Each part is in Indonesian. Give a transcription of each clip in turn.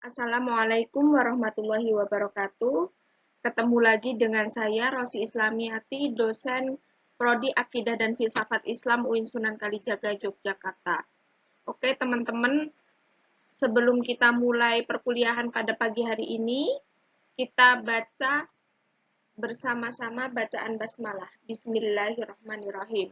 Assalamualaikum warahmatullahi wabarakatuh. Ketemu lagi dengan saya, Rosi Islamiati, dosen Prodi Akidah dan Filsafat Islam UIN Sunan Kalijaga, Yogyakarta. Oke, teman-teman, sebelum kita mulai perkuliahan pada pagi hari ini, kita baca bersama-sama bacaan basmalah. Bismillahirrahmanirrahim.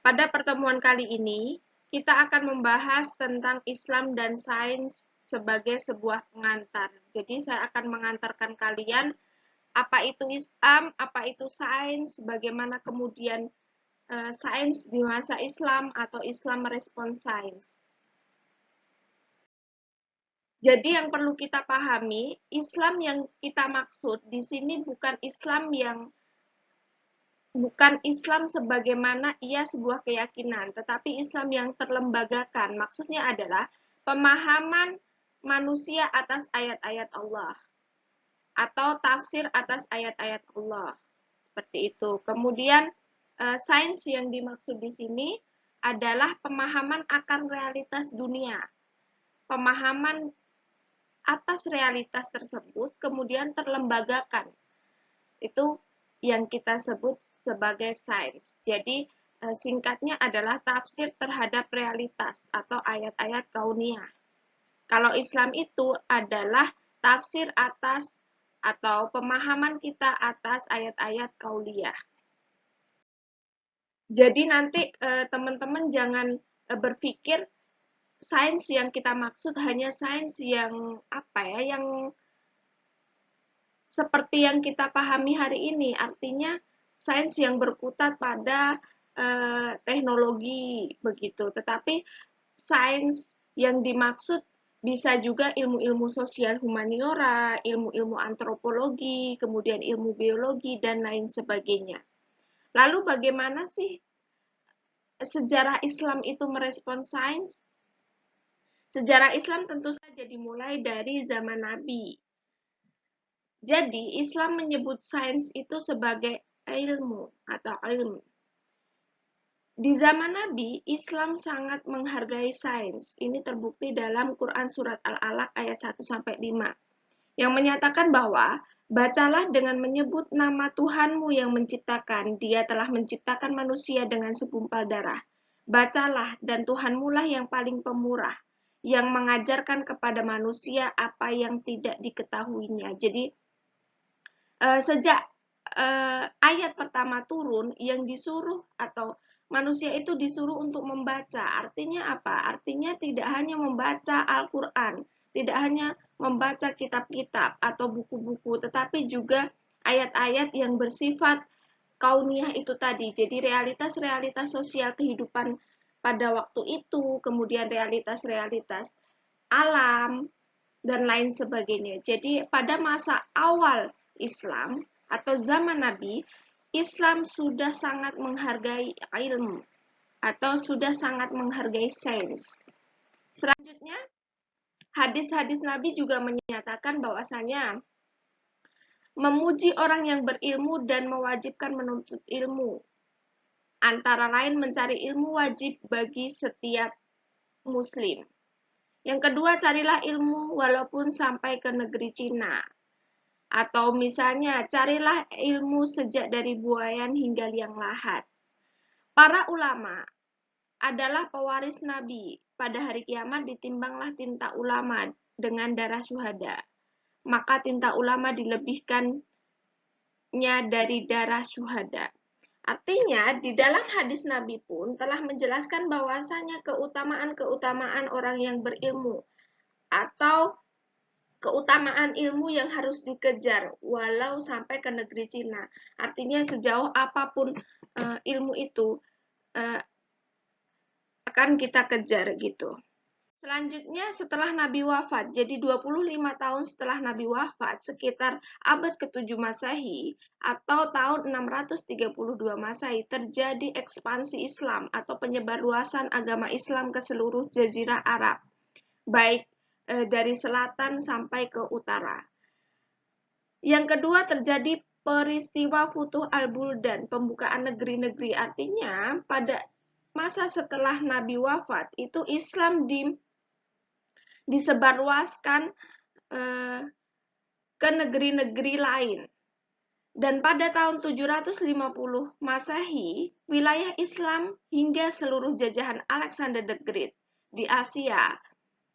Pada pertemuan kali ini, kita akan membahas tentang Islam dan sains sebagai sebuah pengantar. Jadi saya akan mengantarkan kalian apa itu Islam, apa itu sains, bagaimana kemudian sains di masa Islam atau Islam merespons sains. Jadi yang perlu kita pahami, Islam yang kita maksud di sini bukan Islam sebagaimana ia sebuah keyakinan, tetapi Islam yang terlembagakan. Maksudnya adalah pemahaman manusia atas ayat-ayat Allah atau tafsir atas ayat-ayat Allah. Seperti itu. Kemudian sains yang dimaksud di sini adalah pemahaman akan realitas dunia. Pemahaman atas realitas tersebut kemudian terlembagakan. Itu yang kita sebut sebagai sains. Jadi singkatnya adalah tafsir terhadap realitas atau ayat-ayat kauniyah. Kalau Islam itu adalah tafsir atas atau pemahaman kita atas ayat-ayat kauliyah. Jadi nanti teman-teman jangan berpikir sains yang kita maksud hanya sains yang yang seperti yang kita pahami hari ini, artinya sains yang berkutat pada teknologi begitu. Tetapi sains yang dimaksud bisa juga ilmu-ilmu sosial humaniora, ilmu-ilmu antropologi, kemudian ilmu biologi dan lain sebagainya. Lalu bagaimana sih sejarah Islam itu merespons sains? Sejarah Islam tentu saja dimulai dari zaman Nabi. Jadi, Islam menyebut sains itu sebagai ilmu atau ilmu. Di zaman Nabi, Islam sangat menghargai sains. Ini terbukti dalam Quran Surat Al-Alaq ayat 1-5, yang menyatakan bahwa, bacalah dengan menyebut nama Tuhanmu yang menciptakan. Dia telah menciptakan manusia dengan segumpal darah. Bacalah, dan Tuhanmulah yang paling pemurah, yang mengajarkan kepada manusia apa yang tidak diketahuinya. Jadi, sejak ayat pertama turun, yang disuruh atau manusia itu disuruh untuk membaca. Artinya apa? Artinya tidak hanya membaca Al-Quran, tidak hanya membaca kitab-kitab atau buku-buku, tetapi juga ayat-ayat yang bersifat kauniyah itu tadi. Jadi realitas-realitas sosial kehidupan pada waktu itu, kemudian realitas-realitas alam, dan lain sebagainya. Jadi pada masa awal Islam atau zaman Nabi, Islam sudah sangat menghargai ilmu atau sudah sangat menghargai sains. Selanjutnya, hadis-hadis Nabi juga menyatakan bahwasanya memuji orang yang berilmu dan mewajibkan menuntut ilmu. Antara lain mencari ilmu wajib bagi setiap muslim. Yang kedua, carilah ilmu walaupun sampai ke negeri Cina. Atau misalnya, carilah ilmu sejak dari buayan hingga liang lahat. Para ulama adalah pewaris Nabi. Pada hari kiamat ditimbanglah tinta ulama dengan darah syuhada. Maka tinta ulama dilebihkannya dari darah syuhada. Artinya, di dalam hadis Nabi pun telah menjelaskan bahwasanya keutamaan-keutamaan orang yang berilmu atau keutamaan ilmu yang harus dikejar walau sampai ke negeri Cina. Artinya sejauh apapun ilmu itu akan kita kejar gitu. Selanjutnya setelah Nabi wafat, jadi 25 tahun setelah Nabi wafat, sekitar abad ke-7 Masehi atau tahun 632 Masehi, terjadi ekspansi Islam atau penyebarluasan agama Islam ke seluruh jazirah Arab, baik dari selatan sampai ke utara. Yang kedua, terjadi peristiwa Futuh al-Buldan, pembukaan negeri-negeri. Artinya, pada masa setelah Nabi wafat, itu Islam disebarluaskan ke negeri-negeri lain. Dan pada tahun 750 Masehi, wilayah Islam hingga seluruh jajahan Alexander the Great di Asia,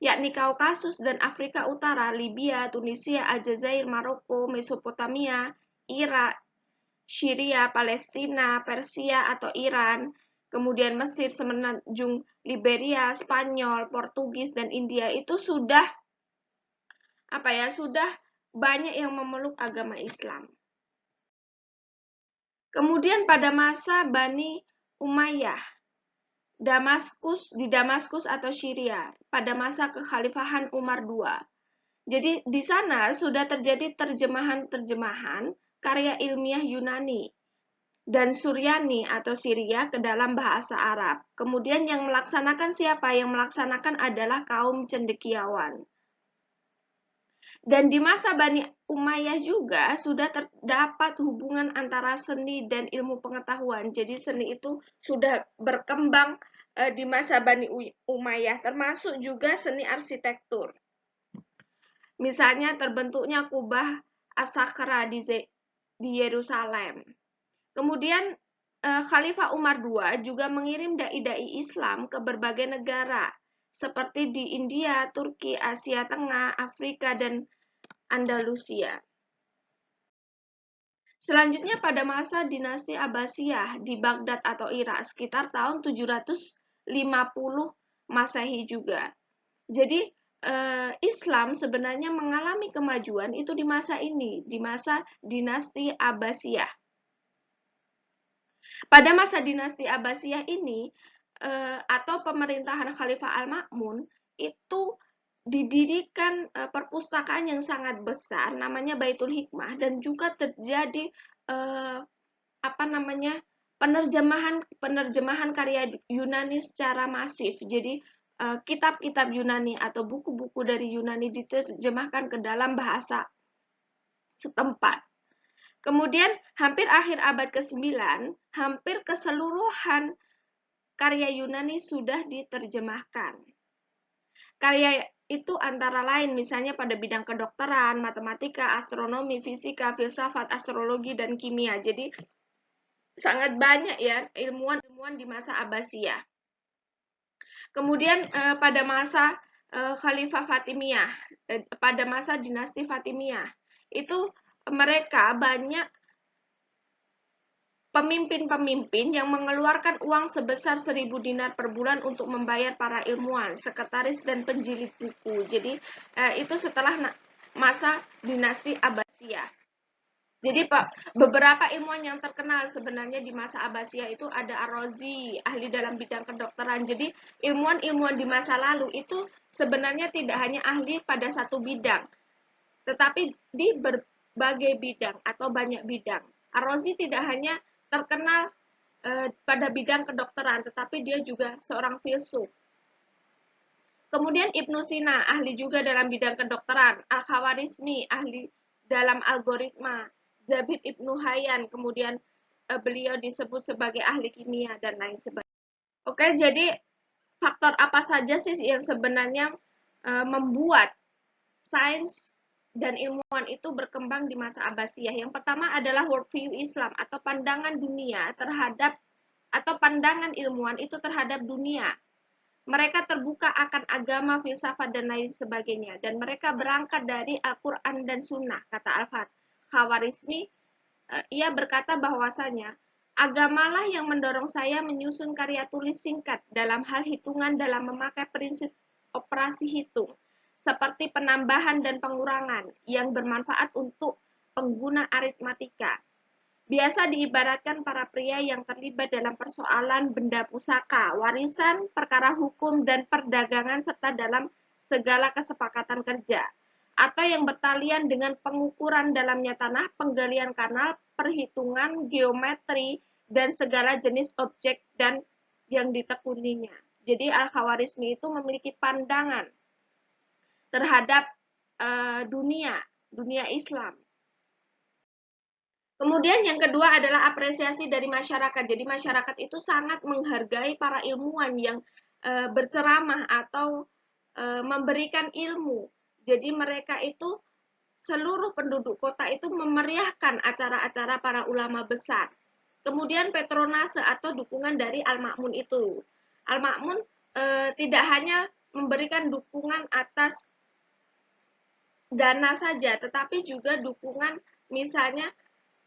yakni Kaukasus dan Afrika Utara, Libya, Tunisia, Aljazair, Maroko, Mesopotamia, Irak, Syria, Palestina, Persia atau Iran, kemudian Mesir, semenanjung Liberia, Spanyol, Portugis, dan India itu sudah banyak yang memeluk agama Islam. Kemudian pada masa Bani Umayyah, di Damaskus atau Syria, pada masa kekhalifahan Umar II. Jadi di sana sudah terjadi terjemahan-terjemahan karya ilmiah Yunani dan Suryani atau Syria ke dalam bahasa Arab. Kemudian yang melaksanakan siapa? Yang melaksanakan adalah kaum cendekiawan. Dan di masa Bani Umayyah juga sudah terdapat hubungan antara seni dan ilmu pengetahuan. Jadi seni itu sudah berkembang di masa Bani Umayyah, termasuk juga seni arsitektur. Misalnya terbentuknya kubah As-Sakhra di Yerusalem. Kemudian Khalifah Umar II juga mengirim dai-dai Islam ke berbagai negara, seperti di India, Turki, Asia Tengah, Afrika, dan Andalusia. Selanjutnya pada masa dinasti Abbasiyah di Baghdad atau Irak sekitar tahun 750 Masehi juga. Jadi Islam sebenarnya mengalami kemajuan itu di masa ini, di masa dinasti Abbasiyah. Pada masa dinasti Abbasiyah ini atau pemerintahan Khalifah Al-Ma'mun itu didirikan perpustakaan yang sangat besar namanya Baitul Hikmah, dan juga terjadi penerjemahan karya Yunani secara masif. Jadi kitab-kitab Yunani atau buku-buku dari Yunani diterjemahkan ke dalam bahasa setempat. Kemudian hampir akhir abad ke-9, hampir keseluruhan karya Yunani sudah diterjemahkan. Karya itu antara lain misalnya pada bidang kedokteran, matematika, astronomi, fisika, filsafat, astrologi, dan kimia. Jadi sangat banyak ya ilmuwan-ilmuwan di masa Abbasiyah. Kemudian pada masa Khalifah Fatimiyah, pada masa dinasti Fatimiyah, itu mereka banyak pemimpin-pemimpin yang mengeluarkan uang sebesar 1.000 dinar per bulan untuk membayar para ilmuwan, sekretaris, dan penjilid buku. Jadi itu setelah masa dinasti Abbasiyah. Jadi beberapa ilmuwan yang terkenal sebenarnya di masa Abbasiyah itu ada Ar-Razi, ahli dalam bidang kedokteran. Jadi ilmuwan-ilmuwan di masa lalu itu sebenarnya tidak hanya ahli pada satu bidang, tetapi di berbagai bidang atau banyak bidang. Ar-Razi tidak hanya terkenal pada bidang kedokteran, tetapi dia juga seorang filsuf. Kemudian Ibnu Sina, ahli juga dalam bidang kedokteran. Al-Khawarizmi, ahli dalam algoritma. Zabib Ibnu Hayyan, kemudian beliau disebut sebagai ahli kimia, dan lain sebagainya. Oke, jadi faktor apa saja sih yang sebenarnya membuat sains dan ilmuwan itu berkembang di masa Abbasiyah? Yang pertama adalah worldview Islam atau pandangan dunia terhadap, atau pandangan ilmuwan itu terhadap dunia. Mereka terbuka akan agama, filsafat, dan lain sebagainya. Dan mereka berangkat dari Al-Quran dan Sunnah, kata Al-Khawarizmi. Ia berkata bahwasanya, agamalah yang mendorong saya menyusun karya tulis singkat dalam hal hitungan dalam memakai prinsip operasi hitung, seperti penambahan dan pengurangan yang bermanfaat untuk pengguna aritmatika. Biasa diibaratkan para pria yang terlibat dalam persoalan benda pusaka, warisan, perkara hukum, dan perdagangan, serta dalam segala kesepakatan kerja, atau yang bertalian dengan pengukuran dalamnya tanah, penggalian kanal, perhitungan, geometri, dan segala jenis objek dan yang ditekuninya. Jadi Al-Khawarizmi itu memiliki pandangan terhadap dunia Islam. Kemudian yang kedua adalah apresiasi dari masyarakat. Jadi masyarakat itu sangat menghargai para ilmuwan yang berceramah atau memberikan ilmu. Jadi mereka itu seluruh penduduk kota itu memeriahkan acara-acara para ulama besar. Kemudian patronase atau dukungan dari Al-Ma'mun itu. Al-Ma'mun tidak hanya memberikan dukungan atas dana saja, tetapi juga dukungan misalnya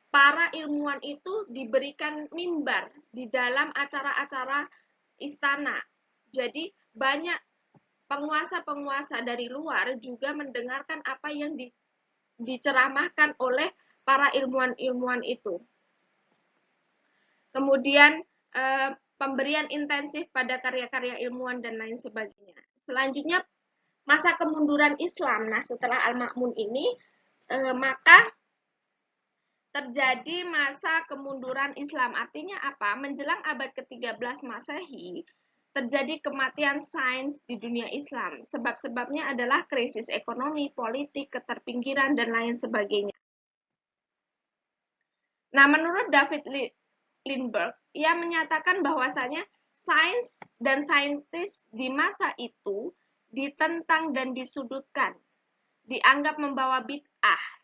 para ilmuwan itu diberikan mimbar di dalam acara-acara istana. Jadi banyak penguasa-penguasa dari luar juga mendengarkan apa yang diceramahkan oleh para ilmuwan-ilmuwan itu. Kemudian pemberian intensif pada karya-karya ilmuwan dan lain sebagainya. Selanjutnya masa kemunduran Islam. Nah, setelah Al-Ma'mun ini maka terjadi masa kemunduran Islam. Artinya apa? Menjelang abad ke-13 Masehi, terjadi kematian sains di dunia Islam. Sebab-sebabnya adalah krisis ekonomi, politik, keterpinggiran, dan lain sebagainya. Nah, menurut David Lindbergh, ia menyatakan bahwasanya sains dan saintis di masa itu ditentang dan disudutkan, dianggap membawa bid'ah,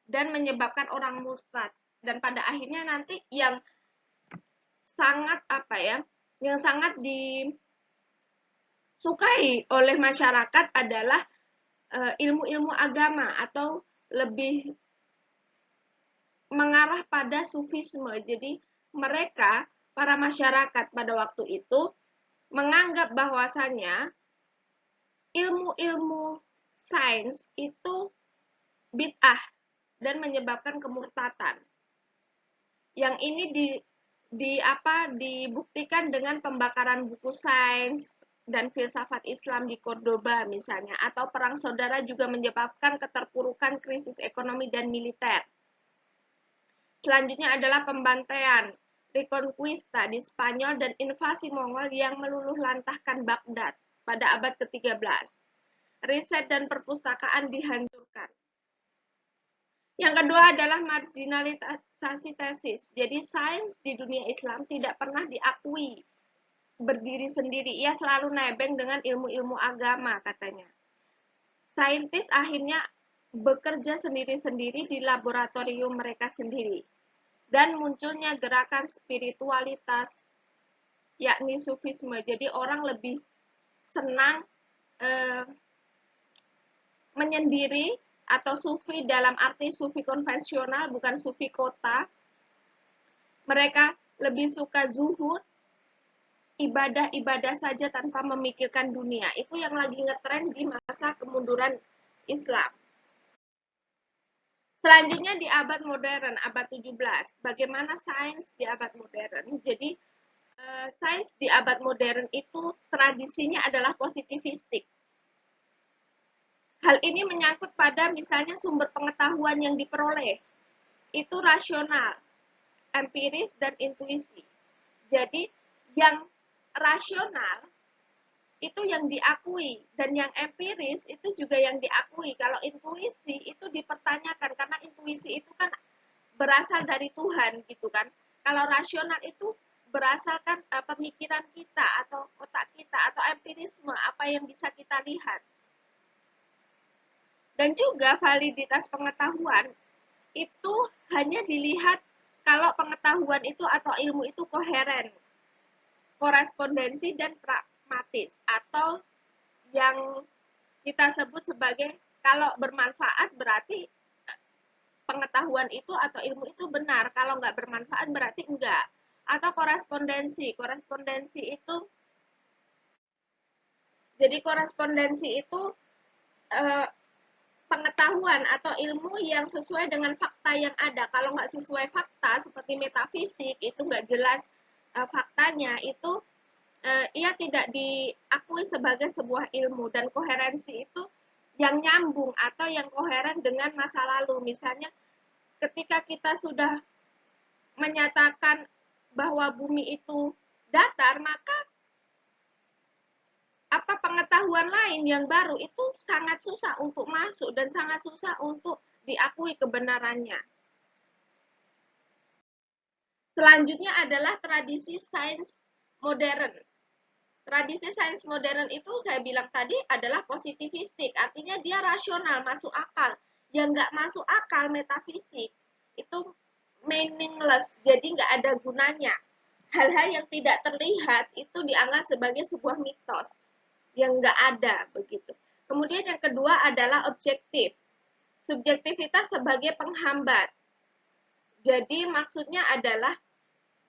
dan menyebabkan orang murtad. Dan pada akhirnya nanti yang sangat disukai oleh masyarakat adalah ilmu-ilmu agama atau lebih mengarah pada sufisme. Jadi mereka, para masyarakat pada waktu itu menganggap bahwasanya ilmu-ilmu sains itu bid'ah dan menyebabkan kemurtatan. Yang ini dibuktikan dengan pembakaran buku sains dan filsafat Islam di Cordoba misalnya, atau perang saudara juga menyebabkan keterpurukan krisis ekonomi dan militer. Selanjutnya adalah pembantaian Reconquista di Spanyol dan invasi Mongol yang meluluh lantahkan Baghdad pada abad ke-13. Riset dan perpustakaan dihancurkan. Yang kedua adalah marginalisasi tesis. Jadi sains di dunia Islam tidak pernah diakui berdiri sendiri. Ia selalu nebeng dengan ilmu-ilmu agama katanya. Saintis akhirnya bekerja sendiri-sendiri di laboratorium mereka sendiri. Dan munculnya gerakan spiritualitas, yakni sufisme. Jadi orang lebih senang menyendiri atau sufi dalam arti sufi konvensional, bukan sufi kota. Mereka lebih suka zuhud, ibadah-ibadah saja tanpa memikirkan dunia. Itu yang lagi ngetren di masa kemunduran Islam. Selanjutnya di abad modern, abad 17. Bagaimana sains di abad modern? Jadi, sains di abad modern itu tradisinya adalah positivistik. Hal ini menyangkut pada misalnya sumber pengetahuan yang diperoleh. Itu rasional, empiris, dan intuisi. Jadi, yang rasional itu yang diakui, dan yang empiris itu juga yang diakui. Kalau intuisi itu dipertanyakan, karena intuisi itu kan berasal dari Tuhan gitu kan. Kalau rasional itu berasalkan pemikiran kita atau otak kita atau empirisme, apa yang bisa kita lihat. Dan juga validitas pengetahuan itu hanya dilihat kalau pengetahuan itu atau ilmu itu koheren, korespondensi, dan pragmatis, atau yang kita sebut sebagai kalau bermanfaat berarti pengetahuan itu atau ilmu itu benar, kalau nggak bermanfaat berarti enggak. Atau korespondensi itu, jadi korespondensi itu pengetahuan atau ilmu yang sesuai dengan fakta yang ada. Kalau nggak sesuai fakta seperti metafisik, itu nggak jelas faktanya, itu ia tidak diakui sebagai sebuah ilmu. Dan koherensi itu yang nyambung atau yang koheren dengan masa lalu. Misalnya ketika kita sudah menyatakan bahwa bumi itu datar, maka apa pengetahuan lain yang baru itu sangat susah untuk masuk dan sangat susah untuk diakui kebenarannya. Selanjutnya adalah tradisi sains modern. Tradisi sains modern itu saya bilang tadi adalah positivistik, artinya dia rasional, masuk akal. Yang nggak masuk akal, metafisik, itu meaningless, jadi nggak ada gunanya. Hal-hal yang tidak terlihat itu dianggap sebagai sebuah mitos yang nggak ada begitu. Kemudian yang kedua adalah objektif. Subjektivitas sebagai penghambat. Jadi maksudnya adalah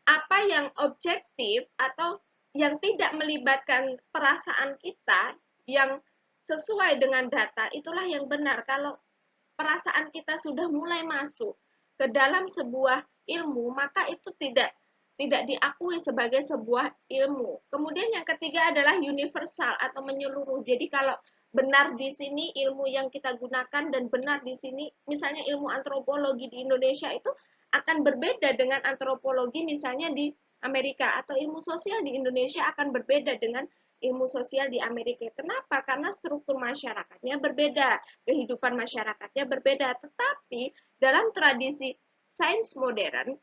apa yang objektif atau yang tidak melibatkan perasaan kita, yang sesuai dengan data, itulah yang benar. Kalau perasaan kita sudah mulai masuk ke dalam sebuah ilmu, maka itu tidak diakui sebagai sebuah ilmu. Kemudian yang ketiga adalah universal atau menyeluruh. Jadi kalau benar di sini ilmu yang kita gunakan dan benar di sini, misalnya ilmu antropologi di Indonesia itu akan berbeda dengan antropologi misalnya di Amerika, atau ilmu sosial di Indonesia akan berbeda dengan ilmu sosial di Amerika. Kenapa? Karena struktur masyarakatnya berbeda, kehidupan masyarakatnya berbeda. Tetapi dalam tradisi sains modern,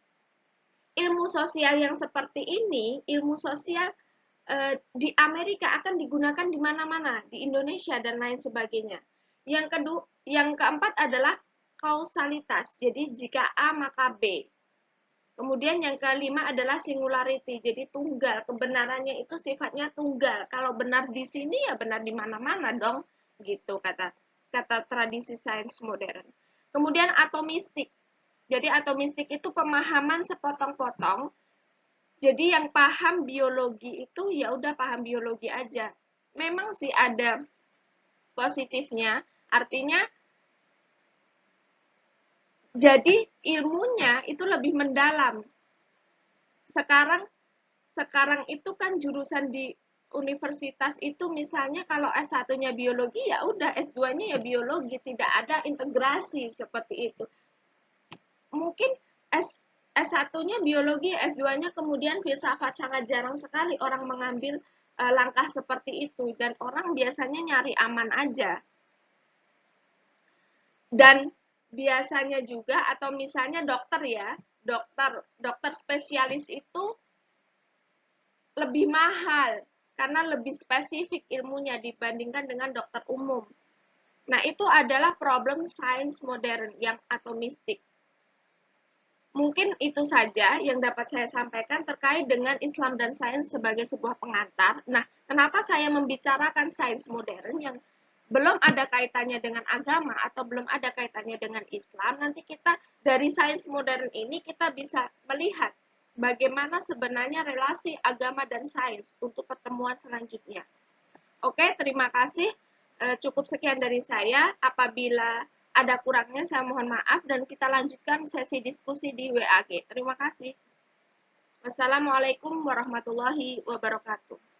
ilmu sosial yang seperti ini, ilmu sosial di Amerika akan digunakan di mana-mana, di Indonesia dan lain sebagainya. Yang keempat adalah kausalitas. Jadi jika A maka B. Kemudian yang kelima adalah singularity. Jadi tunggal, kebenarannya itu sifatnya tunggal. Kalau benar di sini ya benar di mana-mana dong, gitu kata tradisi sains modern. Kemudian atomistik. Jadi atomistik itu pemahaman sepotong-potong. Jadi yang paham biologi itu ya udah paham biologi aja. Memang sih ada positifnya, artinya jadi ilmunya itu lebih mendalam. Sekarang sekarang itu kan jurusan di universitas itu misalnya kalau S1-nya biologi ya udah S2-nya ya biologi, tidak ada integrasi seperti itu. Mungkin S1-nya biologi, S2-nya kemudian filsafat, sangat jarang sekali orang mengambil langkah seperti itu dan orang biasanya nyari aman aja. Dan biasanya juga atau misalnya dokter ya, dokter spesialis itu lebih mahal karena lebih spesifik ilmunya dibandingkan dengan dokter umum. Nah, itu adalah problem sains modern yang atomistik. Mungkin itu saja yang dapat saya sampaikan terkait dengan Islam dan sains sebagai sebuah pengantar. Nah, kenapa saya membicarakan sains modern yang belum ada kaitannya dengan agama atau belum ada kaitannya dengan Islam? Nanti kita dari sains modern ini kita bisa melihat bagaimana sebenarnya relasi agama dan sains untuk pertemuan selanjutnya. Oke, terima kasih. Cukup sekian dari saya. Apabila ada kurangnya, saya mohon maaf dan kita lanjutkan sesi diskusi di WAG. Terima kasih. Wassalamualaikum warahmatullahi wabarakatuh.